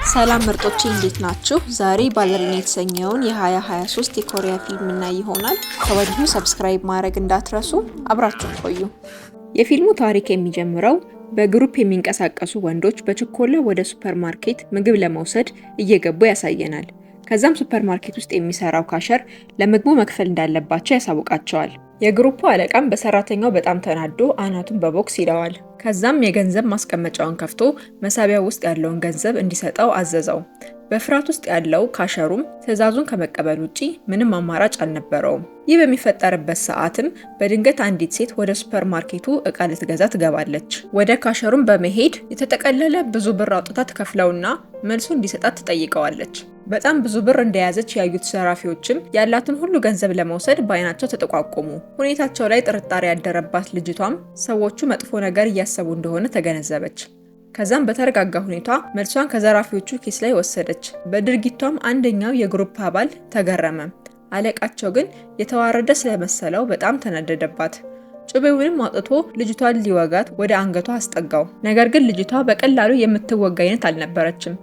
ሰላም ምርጦቼ እንዴት ናችሁ? ዛሬ ባለሪና የተሰኘውን የ2023 የኮሪያ ፊልም እናይ ይሆናል። ከወዲሁ ሰብስክራይብ ማድረግ እንዳትረሱ፣ አብራችሁን ቆዩ። የፊልሙ ታሪክ የሚጀምረው በግሩፕ የሚንቀሳቀሱ ወንዶች በችኮላ ወደ ሱፐርማርኬት ምግብ ለመውሰድ እየገቡ ያሳየናል። ከዛም ሱፐርማርኬት ውስጥ የሚሰራው ካሸር ለምግቡ መክፈል እንዳለባቸው ያሳውቃቸዋል። የግሩፑ አለቃም በሰራተኛው በጣም ተናዶ አናቱን በቦክስ ይለዋል። ከዛም የገንዘብ ማስቀመጫውን ከፍቶ መሳቢያው ውስጥ ያለውን ገንዘብ እንዲሰጠው አዘዘው። በፍርሃት ውስጥ ያለው ካሸሩም ትዕዛዙን ከመቀበል ውጪ ምንም አማራጭ አልነበረውም። ይህ በሚፈጠርበት ሰዓትም በድንገት አንዲት ሴት ወደ ሱፐርማርኬቱ እቃ ልትገዛ ትገባለች። ወደ ካሸሩም በመሄድ የተጠቀለለ ብዙ ብር አውጥታ ትከፍለውና መልሱ እንዲሰጣት ትጠይቀዋለች። በጣም ብዙ ብር እንደያዘች ያዩት ዘራፊዎችም ያላትን ሁሉ ገንዘብ ለመውሰድ በአይናቸው ተጠቋቆሙ። ሁኔታቸው ላይ ጥርጣሬ ያደረባት ልጅቷም ሰዎቹ መጥፎ ነገር እያሰቡ እንደሆነ ተገነዘበች። ከዛም በተረጋጋ ሁኔታ መልሷን ከዘራፊዎቹ ኪስ ላይ ወሰደች። በድርጊቷም አንደኛው የግሩፕ አባል ተገረመ። አለቃቸው ግን የተዋረደ ስለመሰለው በጣም ተናደደባት። ጩቤውንም አውጥቶ ልጅቷን ሊወጋት ወደ አንገቷ አስጠጋው። ነገር ግን ልጅቷ በቀላሉ የምትወጋ አይነት አልነበረችም።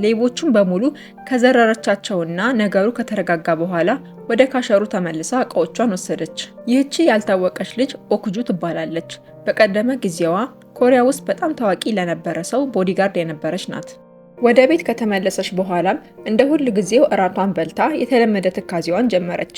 ሌቦቹን በሙሉ ከዘረረቻቸውና ነገሩ ከተረጋጋ በኋላ ወደ ካሸሩ ተመልሳ እቃዎቿን ወሰደች። ይህቺ ያልታወቀች ልጅ ኦክጁ ትባላለች። በቀደመ ጊዜዋ ኮሪያ ውስጥ በጣም ታዋቂ ለነበረ ሰው ቦዲጋርድ የነበረች ናት። ወደ ቤት ከተመለሰች በኋላም እንደ ሁል ጊዜው እራቷን በልታ የተለመደ ትካዜዋን ጀመረች።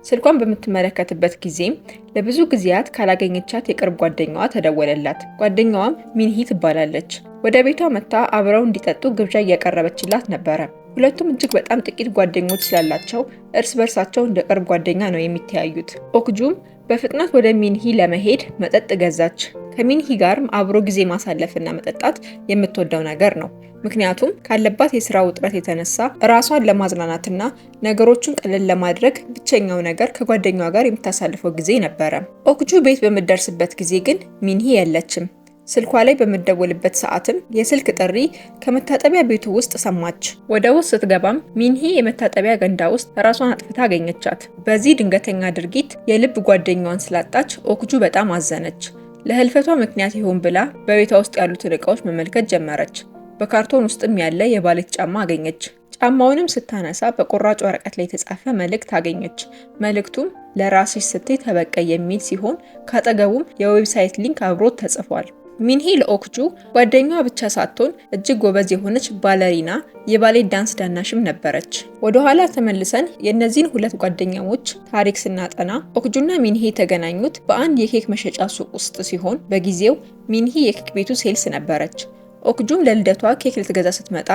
ስልኳን በምትመለከትበት ጊዜም ለብዙ ጊዜያት ካላገኘቻት የቅርብ ጓደኛዋ ተደወለላት። ጓደኛዋም ሚንሂ ትባላለች። ወደ ቤቷ መጥታ አብረው እንዲጠጡ ግብዣ እያቀረበችላት ነበረ። ሁለቱም እጅግ በጣም ጥቂት ጓደኞች ስላላቸው እርስ በርሳቸው እንደ ቅርብ ጓደኛ ነው የሚተያዩት። ኦክጁም በፍጥነት ወደ ሚንሂ ለመሄድ መጠጥ ገዛች። ከሚንሂ ጋርም አብሮ ጊዜ ማሳለፍና መጠጣት የምትወደው ነገር ነው። ምክንያቱም ካለባት የስራ ውጥረት የተነሳ ራሷን ለማዝናናትና ነገሮችን ቀለል ለማድረግ ብቸኛው ነገር ከጓደኛዋ ጋር የምታሳልፈው ጊዜ ነበረ። ኦክጁ ቤት በምትደርስበት ጊዜ ግን ሚንሂ የለችም። ስልኳ ላይ በምትደውልበት ሰዓትም የስልክ ጥሪ ከመታጠቢያ ቤቱ ውስጥ ሰማች። ወደ ውስጥ ስትገባም ሚንሂ የመታጠቢያ ገንዳ ውስጥ ራሷን አጥፍታ አገኘቻት። በዚህ ድንገተኛ ድርጊት የልብ ጓደኛዋን ስላጣች ኦክጁ በጣም አዘነች። ለህልፈቷ ምክንያት ይሆን ብላ በቤቷ ውስጥ ያሉትን እቃዎች መመልከት ጀመረች። በካርቶን ውስጥም ያለ የባሌት ጫማ አገኘች። ጫማውንም ስታነሳ በቁራጭ ወረቀት ላይ የተጻፈ መልእክት አገኘች። መልእክቱም ለራስሽ ስትይ ተበቀይ የሚል ሲሆን ካጠገቡም የዌብሳይት ሊንክ አብሮት ተጽፏል። ሚንሂ ለኦክጁ ጓደኛዋ ብቻ ሳትሆን እጅግ ጎበዝ የሆነች ባለሪና የባሌት ዳንስ ዳናሽም ነበረች። ወደ ኋላ ተመልሰን የእነዚህን ሁለት ጓደኛሞች ታሪክ ስናጠና ኦክጁና ሚንሂ የተገናኙት በአንድ የኬክ መሸጫ ሱቅ ውስጥ ሲሆን በጊዜው ሚንሂ የኬክ ቤቱ ሴልስ ነበረች። ኦክጁም ለልደቷ ኬክ ልትገዛ ስትመጣ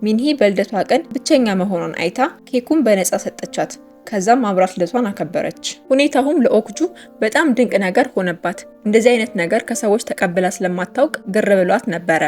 ሚንሂ በልደቷ ቀን ብቸኛ መሆኗን አይታ ኬኩን በነፃ ሰጠቻት። ከዛም አብራት ልደቷን አከበረች። ሁኔታውም ለኦክጁ በጣም ድንቅ ነገር ሆነባት። እንደዚህ አይነት ነገር ከሰዎች ተቀብላ ስለማታውቅ ግር ብሏት ነበረ።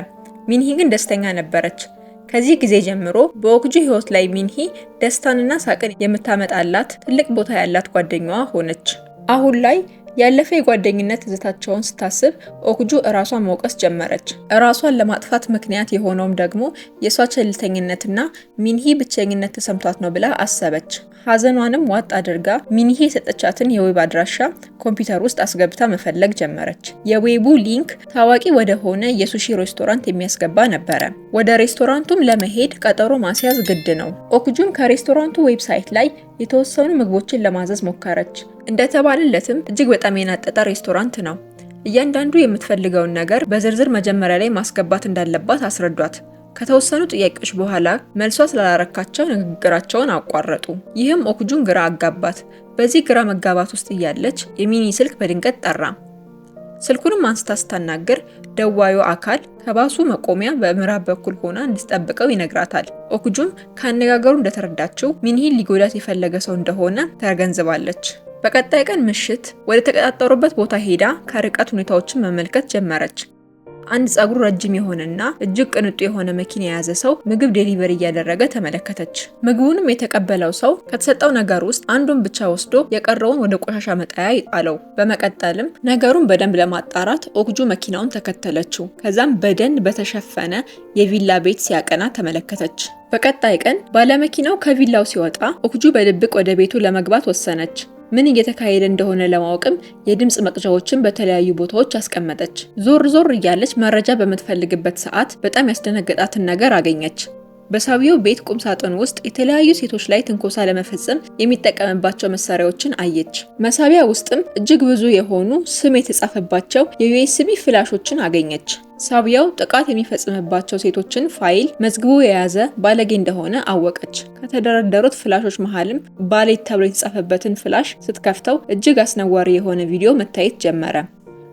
ሚንሂ ግን ደስተኛ ነበረች። ከዚህ ጊዜ ጀምሮ በኦክጁ ህይወት ላይ ሚንሂ ደስታንና ሳቅን የምታመጣላት ትልቅ ቦታ ያላት ጓደኛዋ ሆነች። አሁን ላይ ያለፈ የጓደኝነት ትዝታቸውን ስታስብ ኦክጁ እራሷን መውቀስ ጀመረች። እራሷን ለማጥፋት ምክንያት የሆነውም ደግሞ የሷ ቸልተኝነትና ሚንሂ ብቸኝነት ተሰምቷት ነው ብላ አሰበች። ሐዘኗንም ዋጥ አድርጋ ሚንሂ የሰጠቻትን የዌብ አድራሻ ኮምፒውተር ውስጥ አስገብታ መፈለግ ጀመረች። የዌቡ ሊንክ ታዋቂ ወደ ሆነ የሱሺ ሬስቶራንት የሚያስገባ ነበረ። ወደ ሬስቶራንቱም ለመሄድ ቀጠሮ ማስያዝ ግድ ነው። ኦክጁም ከሬስቶራንቱ ዌብሳይት ላይ የተወሰኑ ምግቦችን ለማዘዝ ሞከረች። እንደተባለለትም እጅግ በጣም የናጠጠ ሬስቶራንት ነው። እያንዳንዱ የምትፈልገውን ነገር በዝርዝር መጀመሪያ ላይ ማስገባት እንዳለባት አስረዷት። ከተወሰኑ ጥያቄዎች በኋላ መልሷ ስላላረካቸው ንግግራቸውን አቋረጡ። ይህም ኦክጁን ግራ አጋባት። በዚህ ግራ መጋባት ውስጥ እያለች የሚኒ ስልክ በድንገት ጠራ። ስልኩንም አንስታ ስታናገር ደዋዩ አካል ከባሱ መቆሚያ በምዕራብ በኩል ሆና እንድትጠብቀው ይነግራታል። ኦክጁም ከአነጋገሩ እንደተረዳችው ሚንሂን ሊጎዳት የፈለገ ሰው እንደሆነ ተገንዝባለች። በቀጣይ ቀን ምሽት ወደ ተቀጣጠሩበት ቦታ ሄዳ ከርቀት ሁኔታዎችን መመልከት ጀመረች። አንድ ጸጉሩ ረጅም የሆነና እጅግ ቅንጡ የሆነ መኪና የያዘ ሰው ምግብ ዴሊቨሪ እያደረገ ተመለከተች። ምግቡንም የተቀበለው ሰው ከተሰጠው ነገር ውስጥ አንዱን ብቻ ወስዶ የቀረውን ወደ ቆሻሻ መጣያ ይጣለው። በመቀጠልም ነገሩን በደንብ ለማጣራት ኦክጁ መኪናውን ተከተለችው። ከዛም በደን በተሸፈነ የቪላ ቤት ሲያቀና ተመለከተች። በቀጣይ ቀን ባለመኪናው ከቪላው ሲወጣ ኦክጁ በድብቅ ወደ ቤቱ ለመግባት ወሰነች። ምን እየተካሄደ እንደሆነ ለማወቅም የድምጽ መቅጃዎችን በተለያዩ ቦታዎች አስቀመጠች። ዞር ዞር እያለች መረጃ በምትፈልግበት ሰዓት በጣም ያስደነገጣትን ነገር አገኘች። በሰውየው ቤት ቁም ሳጥን ውስጥ የተለያዩ ሴቶች ላይ ትንኮሳ ለመፈጸም የሚጠቀምባቸው መሳሪያዎችን አየች። መሳቢያ ውስጥም እጅግ ብዙ የሆኑ ስም የተጻፈባቸው የዩኤስቢ ፍላሾችን አገኘች። ሳቢያው ጥቃት የሚፈጽምባቸው ሴቶችን ፋይል መዝግቦ የያዘ ባለጌ እንደሆነ አወቀች። ከተደረደሩት ፍላሾች መሃልም ባሌት ተብሎ የተጻፈበትን ፍላሽ ስትከፍተው እጅግ አስነዋሪ የሆነ ቪዲዮ መታየት ጀመረ።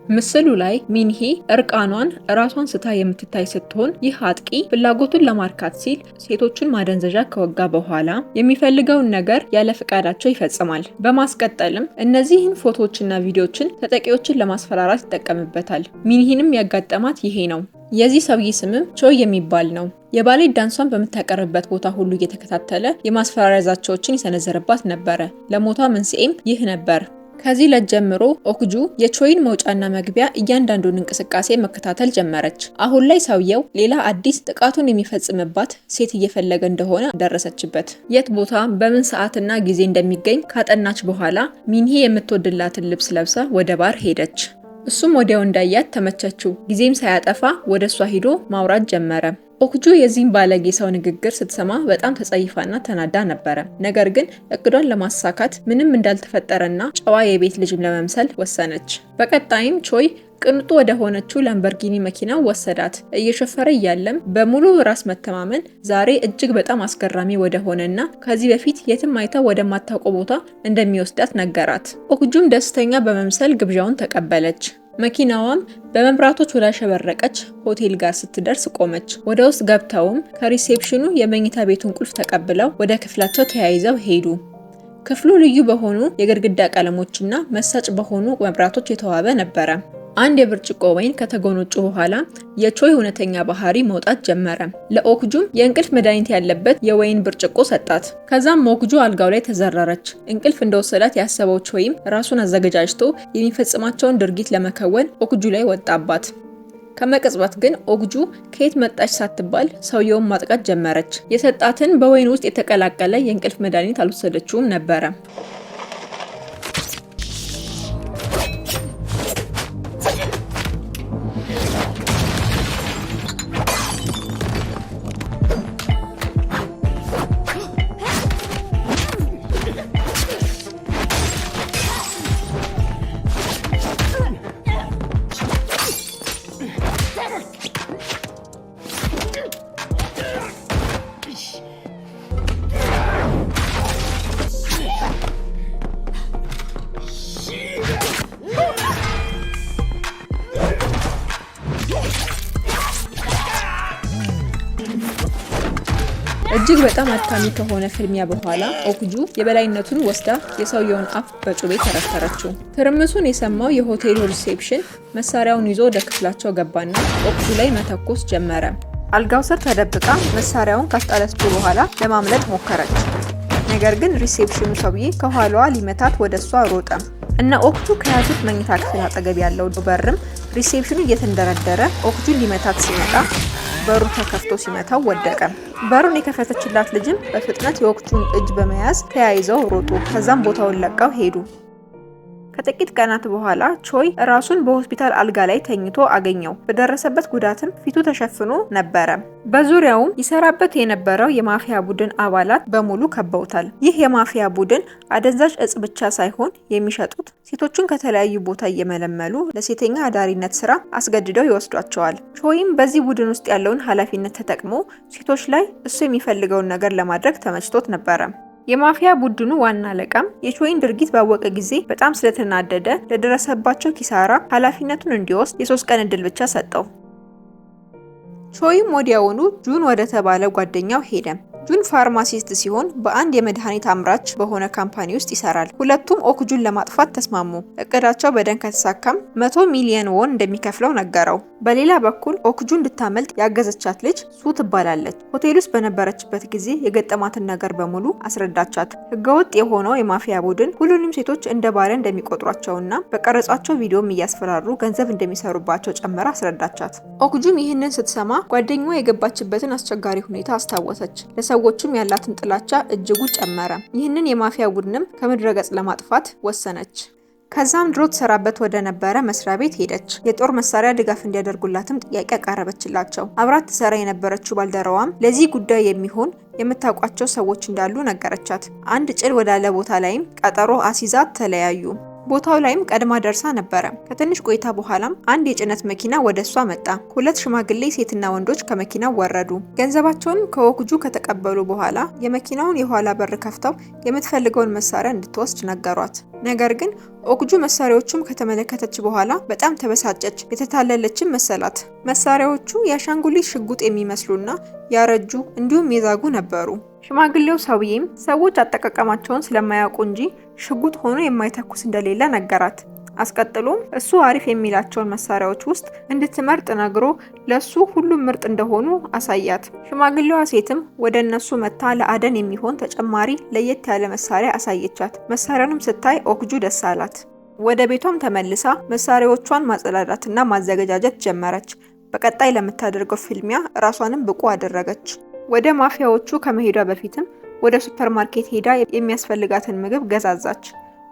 ምስሉ ላይ ሚንሂ እርቃኗን ራሷን ስታ የምትታይ ስትሆን ይህ አጥቂ ፍላጎቱን ለማርካት ሲል ሴቶቹን ማደንዘዣ ከወጋ በኋላ የሚፈልገውን ነገር ያለ ፍቃዳቸው ይፈጽማል። በማስቀጠልም እነዚህን ፎቶዎችና ቪዲዮዎችን ተጠቂዎችን ለማስፈራራት ይጠቀምበታል። ሚንሂንም ያጋጠማት ይሄ ነው። የዚህ ሰውዬ ስምም ቾይ የሚባል ነው። የባሌት ዳንሷን በምታቀርብበት ቦታ ሁሉ እየተከታተለ የማስፈራሪያ ዛቻዎችን ይሰነዘርባት ነበረ። ለሞቷ መንስኤም ይህ ነበር። ከዚህ ዕለት ጀምሮ ኦክጁ የቾይን መውጫና መግቢያ እያንዳንዱን እንቅስቃሴ መከታተል ጀመረች። አሁን ላይ ሰውየው ሌላ አዲስ ጥቃቱን የሚፈጽምባት ሴት እየፈለገ እንደሆነ ደረሰችበት። የት ቦታ በምን ሰዓትና ጊዜ እንደሚገኝ ካጠናች በኋላ ሚንሂ የምትወድላትን ልብስ ለብሳ ወደ ባር ሄደች። እሱም ወዲያው እንዳያት ተመቸችው። ጊዜም ሳያጠፋ ወደ እሷ ሂዶ ማውራት ጀመረ። ኦክጁ የዚህን ባለጌ ሰው ንግግር ስትሰማ በጣም ተጸይፋና ተናዳ ነበረ። ነገር ግን እቅዷን ለማሳካት ምንም እንዳልተፈጠረና ጨዋ የቤት ልጅም ለመምሰል ወሰነች። በቀጣይም ቾይ ቅንጡ ወደ ሆነችው ላምበርጊኒ መኪና ወሰዳት። እየሾፈረ እያለም በሙሉ ራስ መተማመን ዛሬ እጅግ በጣም አስገራሚ ወደ ሆነና ከዚህ በፊት የትም አይታ ወደማታውቀው ቦታ እንደሚወስዳት ነገራት። ኦክጁም ደስተኛ በመምሰል ግብዣውን ተቀበለች። መኪናዋም በመብራቶች ወዳሸበረቀች ሆቴል ጋር ስትደርስ ቆመች። ወደ ውስጥ ገብተውም ከሪሴፕሽኑ የመኝታ ቤቱን ቁልፍ ተቀብለው ወደ ክፍላቸው ተያይዘው ሄዱ። ክፍሉ ልዩ በሆኑ የግድግዳ ቀለሞችና መሳጭ በሆኑ መብራቶች የተዋበ ነበረ። አንድ የብርጭቆ ወይን ከተጎነጩ በኋላ የቾይ እውነተኛ ባህሪ መውጣት ጀመረ። ለኦክጁም የእንቅልፍ መድኃኒት ያለበት የወይን ብርጭቆ ሰጣት። ከዛም ኦክጁ አልጋው ላይ ተዘረረች። እንቅልፍ እንደወሰዳት ያሰበው ቾይም ራሱን አዘገጃጅቶ የሚፈጽማቸውን ድርጊት ለመከወን ኦክጁ ላይ ወጣባት። ከመቅጽበት ግን ኦክጁ ከየት መጣች ሳትባል ሰውየውን ማጥቃት ጀመረች። የሰጣትን በወይን ውስጥ የተቀላቀለ የእንቅልፍ መድኃኒት አልወሰደችውም ነበረ። እጅግ በጣም አድካሚ ከሆነ ፍልሚያ በኋላ ኦክጁ የበላይነቱን ወስዳ የሰውየውን አፍ በጩቤ ተረተረችው። ትርምሱን የሰማው የሆቴሉ ሪሴፕሽን መሳሪያውን ይዞ ወደ ክፍላቸው ገባና ኦክጁ ላይ መተኮስ ጀመረ። አልጋው ስር ተደብቃ መሳሪያውን ካስጣለችው በኋላ ለማምለጥ ሞከረች። ነገር ግን ሪሴፕሽኑ ሰውዬ ከኋላዋ ሊመታት ወደሷ ሮጠ እና ኦክጁ ከያዙት መኝታ ክፍል አጠገብ ያለው በርም ሪሴፕሽኑ እየተንደረደረ ኦክጁን ሊመታት ሲመጣ በሩ ተከፍቶ ሲመታው ወደቀ። በሩን የከፈተችላት ልጅም በፍጥነት የኦክጁን እጅ በመያዝ ተያይዘው ሮጡ። ከዛም ቦታውን ለቀው ሄዱ። ከጥቂት ቀናት በኋላ ቾይ ራሱን በሆስፒታል አልጋ ላይ ተኝቶ አገኘው። በደረሰበት ጉዳትም ፊቱ ተሸፍኖ ነበረ። በዙሪያውም ይሰራበት የነበረው የማፊያ ቡድን አባላት በሙሉ ከበውታል። ይህ የማፊያ ቡድን አደንዛዥ እጽ ብቻ ሳይሆን የሚሸጡት ሴቶቹን ከተለያዩ ቦታ እየመለመሉ ለሴተኛ አዳሪነት ስራ አስገድደው ይወስዷቸዋል። ቾይም በዚህ ቡድን ውስጥ ያለውን ኃላፊነት ተጠቅሞ ሴቶች ላይ እሱ የሚፈልገውን ነገር ለማድረግ ተመችቶት ነበረ። የማፊያ ቡድኑ ዋና አለቃም የቾይን ድርጊት ባወቀ ጊዜ በጣም ስለተናደደ ለደረሰባቸው ኪሳራ ኃላፊነቱን እንዲወስድ የ3 ቀን እድል ብቻ ሰጠው። ቾይም ወዲያውኑ ጁን ወደ ተባለ ጓደኛው ሄደ። ጁን ፋርማሲስት ሲሆን በአንድ የመድኃኒት አምራች በሆነ ካምፓኒ ውስጥ ይሰራል። ሁለቱም ኦክጁን ለማጥፋት ተስማሙ። እቅዳቸው በደንብ ከተሳካም 100 ሚሊዮን ወን እንደሚከፍለው ነገረው። በሌላ በኩል ኦክጁ እንድታመልጥ ያገዘቻት ልጅ ሱ ትባላለች። ሆቴል ውስጥ በነበረችበት ጊዜ የገጠማትን ነገር በሙሉ አስረዳቻት። ህገወጥ የሆነው የማፊያ ቡድን ሁሉንም ሴቶች እንደ ባሪያ እንደሚቆጥሯቸውና በቀረጿቸው ቪዲዮም እያስፈራሩ ገንዘብ እንደሚሰሩባቸው ጨምራ አስረዳቻት። ኦክጁም ይህንን ስትሰማ ጓደኛዋ የገባችበትን አስቸጋሪ ሁኔታ አስታወሰች። ለሰዎችም ያላትን ጥላቻ እጅጉ ጨመረ። ይህንን የማፊያ ቡድንም ከምድረ ገጽ ለማጥፋት ወሰነች። ከዛም ድሮ ትሰራበት ወደ ነበረ መስሪያ ቤት ሄደች። የጦር መሳሪያ ድጋፍ እንዲያደርጉላትም ጥያቄ አቀረበችላቸው። አብራት ትሰራ የነበረችው ባልደረዋም ለዚህ ጉዳይ የሚሆን የምታውቋቸው ሰዎች እንዳሉ ነገረቻት። አንድ ጭል ወዳለ ቦታ ላይም ቀጠሮ አሲዛት ተለያዩ። ቦታው ላይም ቀድማ ደርሳ ነበረ። ከትንሽ ቆይታ በኋላም አንድ የጭነት መኪና ወደ እሷ መጣ። ሁለት ሽማግሌ ሴትና ወንዶች ከመኪናው ወረዱ። ገንዘባቸውን ከኦክጁ ከተቀበሉ በኋላ የመኪናውን የኋላ በር ከፍተው የምትፈልገውን መሳሪያ እንድትወስድ ነገሯት። ነገር ግን ኦክጁ መሳሪያዎቹም ከተመለከተች በኋላ በጣም ተበሳጨች። የተታለለችም መሰላት። መሳሪያዎቹ የአሻንጉሊት ሽጉጥ የሚመስሉና ያረጁ እንዲሁም የዛጉ ነበሩ። ሽማግሌው ሰውዬም ሰዎች አጠቃቀማቸውን ስለማያውቁ እንጂ ሽጉጥ ሆኖ የማይተኩስ እንደሌለ ነገራት። አስቀጥሎም እሱ አሪፍ የሚላቸውን መሳሪያዎች ውስጥ እንድትመርጥ ነግሮ ለሱ ሁሉም ምርጥ እንደሆኑ አሳያት። ሽማግሌዋ ሴትም ወደ እነሱ መታ ለአደን የሚሆን ተጨማሪ ለየት ያለ መሳሪያ አሳየቻት። መሳሪያውንም ስታይ ኦክጁ ደስ አላት። ወደ ቤቷም ተመልሳ መሳሪያዎቿን ማጸዳዳትና ማዘገጃጀት ጀመረች። በቀጣይ ለምታደርገው ፍልሚያ ራሷንም ብቁ አደረገች። ወደ ማፊያዎቹ ከመሄዷ በፊትም ወደ ሱፐርማርኬት ሄዳ የሚያስፈልጋትን ምግብ ገዛዛች።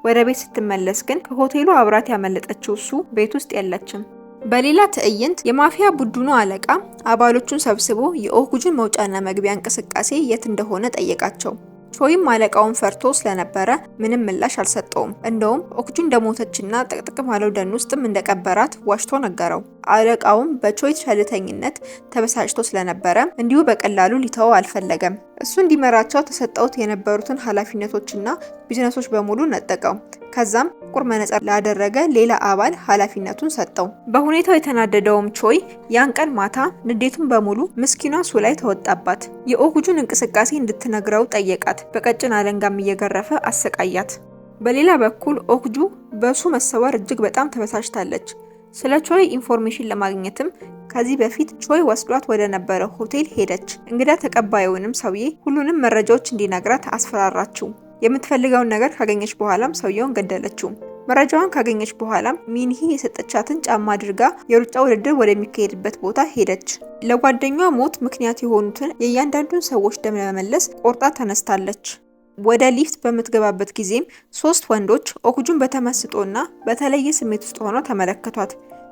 ወደ ቤት ስትመለስ ግን ከሆቴሉ አብራት ያመለጠችው እሱ ቤት ውስጥ የለችም። በሌላ ትዕይንት የማፊያ ቡድኑ አለቃ አባሎቹን ሰብስቦ የኦክጁን መውጫና መግቢያ እንቅስቃሴ የት እንደሆነ ጠየቃቸው። ቾይም አለቃውን ፈርቶ ስለነበረ ምንም ምላሽ አልሰጠውም። እንደውም ኦክጁ እንደሞተችና ጥቅጥቅ ባለው ደን ውስጥም እንደቀበራት ዋሽቶ ነገረው። አለቃውም በቾይ ቸልተኝነት ተበሳጭቶ ስለነበረ እንዲሁ በቀላሉ ሊተወው አልፈለገም። እሱ እንዲመራቸው ተሰጠውት የነበሩትን ኃላፊነቶችና ቢዝነሶች በሙሉ ነጠቀው። ከዛም ጥቁር መነጽር ላደረገ ሌላ አባል ኃላፊነቱን ሰጠው። በሁኔታው የተናደደውም ቾይ ያን ቀን ማታ ንዴቱን በሙሉ ምስኪኗ ሱ ላይ ተወጣባት። የኦክጁን እንቅስቃሴ እንድትነግረው ጠየቃት። በቀጭን አለንጋም እየገረፈ አሰቃያት። በሌላ በኩል ኦክጁ በሱ መሰወር እጅግ በጣም ተበሳጭታለች። ስለ ቾይ ኢንፎርሜሽን ለማግኘትም ከዚህ በፊት ቾይ ወስዷት ወደ ነበረ ሆቴል ሄደች። እንግዳ ተቀባዩንም ሰውዬ ሁሉንም መረጃዎች እንዲነግራት አስፈራራችው። የምትፈልገውን ነገር ካገኘች በኋላም ሰውየውን ገደለችው። መረጃዋን ካገኘች በኋላም ሚንሂ የሰጠቻትን ጫማ አድርጋ የሩጫ ውድድር ወደሚካሄድበት ቦታ ሄደች። ለጓደኛዋ ሞት ምክንያት የሆኑትን የእያንዳንዱን ሰዎች ደም ለመመለስ ቆርጣ ተነስታለች። ወደ ሊፍት በምትገባበት ጊዜም 3 ወንዶች ኦክጁን በተመስጦና በተለየ ስሜት ውስጥ ሆነው ተመለከቷት።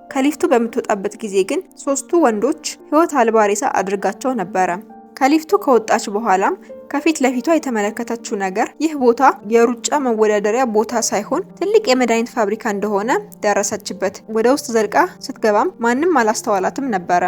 ከሊፍቱ በምትወጣበት ጊዜ ግን 3ቱ ወንዶች ሕይወት አልባ ሬሳ አድርጋቸው ነበረ። ከሊፍቱ ከወጣች በኋላም ከፊት ለፊቷ የተመለከተችው ነገር ይህ ቦታ የሩጫ መወዳደሪያ ቦታ ሳይሆን ትልቅ የመድኃኒት ፋብሪካ እንደሆነ ደረሰችበት። ወደ ውስጥ ዘልቃ ስትገባም ማንም አላስተዋላትም ነበረ።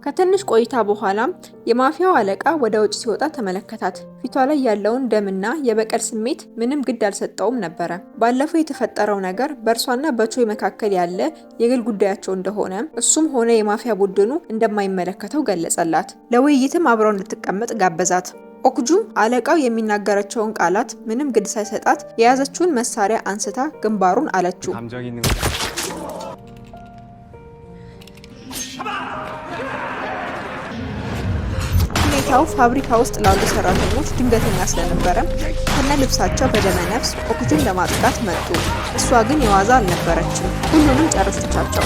ከትንሽ ቆይታ በኋላም የማፊያው አለቃ ወደ ውጭ ሲወጣ ተመለከታት። ፊቷ ላይ ያለውን ደምና የበቀል ስሜት ምንም ግድ አልሰጠውም ነበረ። ባለፈው የተፈጠረው ነገር በእርሷና በቾይ መካከል ያለ የግል ጉዳያቸው እንደሆነ እሱም ሆነ የማፊያ ቡድኑ እንደማይመለከተው ገለጸላት። ለውይይትም አብረው እንድትቀመጥ ጋበዛት። ኦክጁም አለቃው የሚናገራቸውን ቃላት ምንም ግድ ሳይሰጣት የያዘችውን መሳሪያ አንስታ ግንባሩን አለችው። ሁኔታው ፋብሪካ ውስጥ ላሉ ሰራተኞች ድንገተኛ ስለነበረ ከነ ልብሳቸው በደመ ነፍስ ኦክጁን ለማጥቃት መጡ። እሷ ግን የዋዛ አልነበረችም። ሁሉንም ጨረሰቻቸው።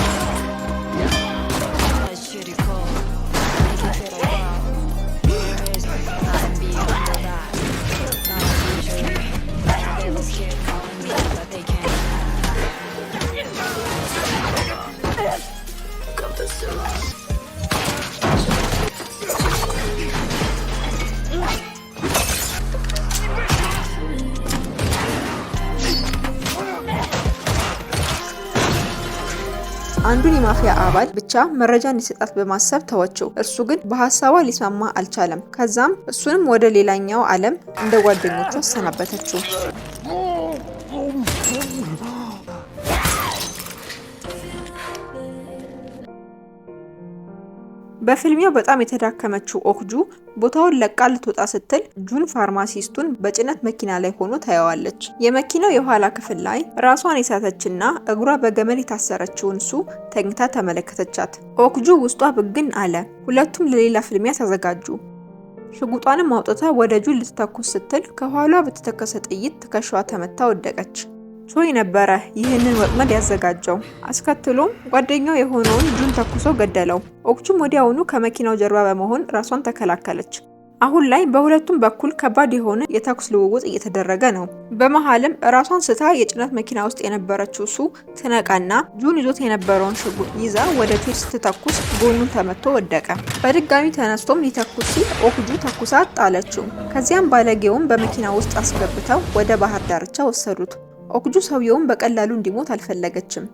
አንዱን የማፊያ አባል ብቻ መረጃ እንዲሰጣት በማሰብ ተወችው። እርሱ ግን በሐሳቧ ሊስማማ አልቻለም። ከዛም እሱንም ወደ ሌላኛው ዓለም እንደ ጓደኞቹ አሰናበተችው። በፍልሚያው በጣም የተዳከመችው ኦክጁ ቦታውን ለቃ ልትወጣ ስትል ጁን ፋርማሲስቱን በጭነት መኪና ላይ ሆኖ ታየዋለች። የመኪናው የኋላ ክፍል ላይ ራሷን የሳተችና እግሯ በገመድ የታሰረችውን ሱ ተኝታ ተመለከተቻት። ኦክጁ ውስጧ ብግን አለ። ሁለቱም ለሌላ ፍልሚያ ተዘጋጁ። ሽጉጧንም አውጥታ ወደ ጁን ልትተኩስ ስትል ከኋሏ በተተከሰ ጥይት ትከሻዋ ተመታ ወደቀች። ቾይ ነበረ ይህንን ወጥመድ ያዘጋጀው። አስከትሎም ጓደኛው የሆነውን ጁን ተኩሶ ገደለው። ኦክጁም ወዲያውኑ ከመኪናው ጀርባ በመሆን ራሷን ተከላከለች። አሁን ላይ በሁለቱም በኩል ከባድ የሆነ የተኩስ ልውውጥ እየተደረገ ነው። በመሃልም ራሷን ስታ የጭነት መኪና ውስጥ የነበረችው ሱ ትነቃና ጁን ይዞት የነበረውን ሽጉጥ ይዛ ወደ ቴር ስትተኩስ ጎኑን ተመቶ ወደቀ። በድጋሚ ተነስቶም ሊተኩስ ሲል ኦክጁ ተኩሳ ጣለችው። ከዚያም ባለጌውን በመኪና ውስጥ አስገብተው ወደ ባህር ዳርቻ ወሰዱት። ኦክጁ ሰውየውን በቀላሉ እንዲሞት አልፈለገችም።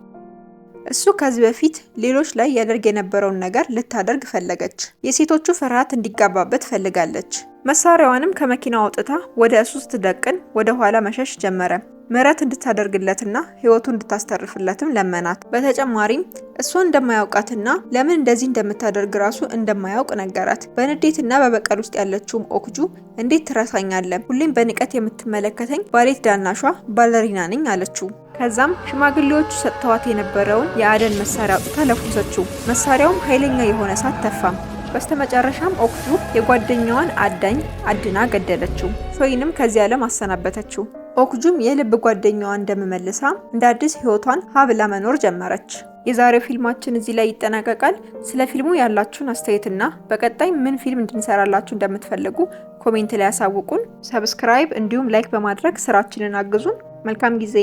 እሱ ከዚህ በፊት ሌሎች ላይ ያደርግ የነበረውን ነገር ልታደርግ ፈለገች። የሴቶቹ ፍርሃት እንዲጋባበት ፈልጋለች። መሳሪያዋንም ከመኪናው አውጥታ ወደ እሱ ስትደቅን ወደ ኋላ መሸሽ ጀመረ። ምህረት እንድታደርግለትና ህይወቱ እንድታስተርፍለትም ለመናት። በተጨማሪም እሷ እንደማያውቃትና ለምን እንደዚህ እንደምታደርግ ራሱ እንደማያውቅ ነገራት። በንዴትና በበቀል ውስጥ ያለችውም ኦክጁ እንዴት ትረሳኛለህ? ሁሌም በንቀት የምትመለከተኝ ባሌት ዳናሿ ባለሪና ነኝ አለችው። ከዛም ሽማግሌዎቹ ሰጥተዋት የነበረውን የአደን መሳሪያ አውጥታ ለኮሰችው። መሳሪያውም ኃይለኛ የሆነ እሳት ተፋም። በስተመጨረሻም ኦክጁ የጓደኛዋን አዳኝ አድና ገደለችው። ቾይንም ከዚህ ዓለም አሰናበተችው። ኦክጁም የልብ ጓደኛዋን እንደመመልሳ እንደ አዲስ ህይወቷን ሀብላ መኖር ጀመረች። የዛሬው ፊልማችን እዚህ ላይ ይጠናቀቃል። ስለ ፊልሙ ያላችሁን አስተያየትና በቀጣይ ምን ፊልም እንድንሰራላችሁ እንደምትፈልጉ ኮሜንት ላይ ያሳውቁን። ሰብስክራይብ እንዲሁም ላይክ በማድረግ ስራችንን አግዙን። መልካም ጊዜ